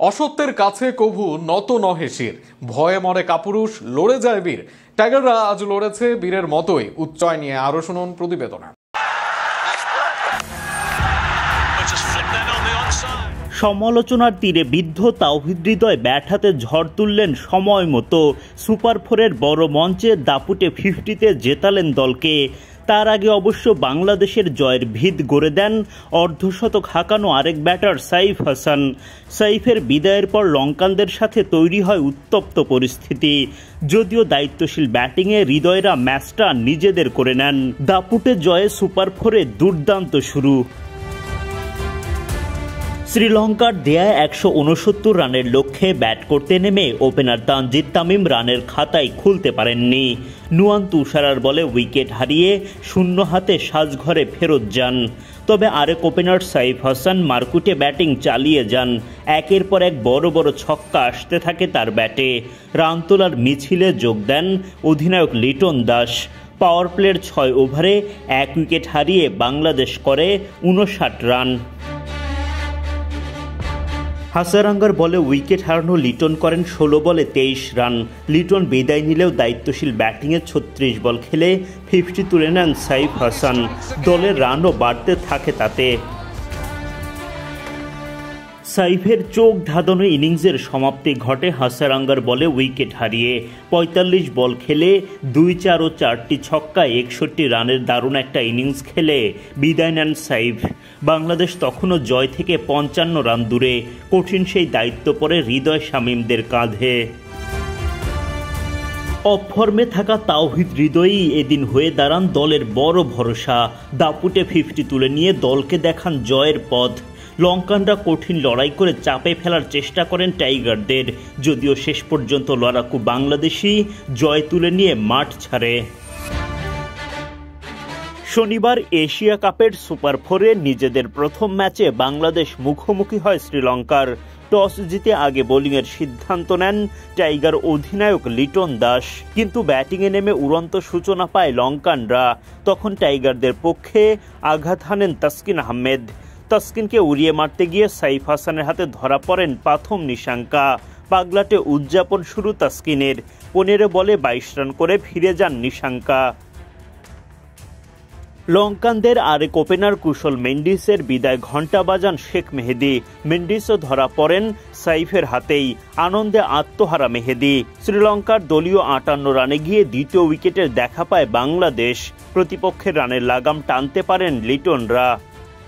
অসত্যের কাছে কভু নত নহে শির, ভয়ে মরে কাপুরুষ, লড়ে যায় বীর। টাইগাররা আজ লড়েছে বীরের মতোই। উচ্চয় নিয়ে আরো শুনুন প্রতিবেদনে। সমালোচনার তীরে বিদ্ধ তাওহিদ হৃদয় ব্যাট হাতে ঝড় তুললেন সময় মতো। সুপার ফোরের বড় মঞ্চে দাপুটে 50-তে জেতালেন দলকে। তার আগে অবশ্য বাংলাদেশের জয়ের ভিত গড়ে দেন অর্ধশতক হাঁকানো আরেক ব্যাটার সাইফ হাসান। সাইফের বিদায়ের পর লঙ্কানদের সাথে তৈরি হয় উত্তপ্ত পরিস্থিতি। যদিও দায়িত্বশীল ব্যাটিংয়ে হৃদয়রা ম্যাচটা নিজেদের করে নেন। দাপুটে জয়ে সুপার ফোরে দুর্দান্ত শুরু। শ্রীলঙ্কার দেয়া 169 রানের লক্ষ্যে ব্যাট করতে নেমে ওপেনার তানজিদ তামিম রানের খাতায় খুলতে পারেননি। নুয়ান তুষারার বলে উইকেট হারিয়ে শূন্য হাতে সাজঘরে ফেরত যান। তবে আরেক ওপেনার সাইফ হাসান মারকুটে ব্যাটিং চালিয়ে যান। একের পর এক বড় বড় ছক্কা আসতে থাকে তার ব্যাটে। রান তোলার মিছিলে যোগ দেন অধিনায়ক লিটন দাস। পাওয়ার প্লের 6 ওভারে 1 উইকেট হারিয়ে বাংলাদেশ করে 59 রান। হাসারাঙ্গার বলে উইকেট হারানো লিটন করেন 16 বলে 23 রান। লিটন বিদায় নিলেও দায়িত্বশীল ব্যাটিংয়ে 36 বল খেলে 50 তুলে নেন সাইফ হাসান। দলের রানও বাড়তে থাকে তাতে। সাইফের চোখ ধাঁধানো ইনিংসের সমাপ্তি ঘটে হাসারাঙ্গার বলে উইকেট হারিয়ে। 45 বল খেলে 2-4 ও 4টি ছক্কায় 61 রানের দারুণ একটা ইনিংস খেলে বিদায় নেন সাইফ। বাংলাদেশ তখনও জয় থেকে 55 রান দূরে। কঠিন সেই দায়িত্ব পড়ে হৃদয় শামীমদের কাঁধে। অফ ফর্মে থাকা তাওহিদ হৃদয়ই এদিন হয়ে দাঁড়ান দলের বড় ভরসা। দাপুটে 50 তুলে নিয়ে দলকে দেখান জয়ের পথ। লঙ্কানরা কঠিন লড়াই করে চাপে ফেলার চেষ্টা করেন টাইগারদের। যদিও শেষ পর্যন্ত লড়াকু বাংলাদেশি জয় তুলে নিয়ে মাঠ ছাড়ে। শনিবার এশিয়া কাপের সুপার ফোরে নিজেদের প্রথম ম্যাচে বাংলাদেশ মুখোমুখি হয় শ্রীলঙ্কার। টস জিতে আগে বোলিংয়ের সিদ্ধান্ত নেন টাইগার অধিনায়ক লিটন দাস। কিন্তু ব্যাটিংয়ে নেমে উড়ন্ত সূচনা পায় লঙ্কানরা। তখন টাইগারদের পক্ষে আঘাত হানেন তাসকিন আহমেদ। তাসকিনকে উড়িয়ে মারতে গিয়ে সাইফ হাসানের হাতে ধরা পড়েন প্রথম নিশাঙ্কা। পাগলাটে উদযাপন শুরু তাসকিনের। 15 বলে 22 রান করে ফিরে যান নিশাঙ্কা। লঙ্কানদের আরেক ওপেনার কুশল মেন্ডিসের বিদায় ঘণ্টা বাজান শেখ মেহেদী। মেন্ডিসও ধরা পড়েন সাইফের হাতেই। আনন্দে আত্মহারা মেহেদী। শ্রীলঙ্কার দলীয় 58 রানে গিয়ে দ্বিতীয় উইকেটের দেখা পায় বাংলাদেশ। প্রতিপক্ষের রানের লাগাম টানতে পারেন লিটনরা।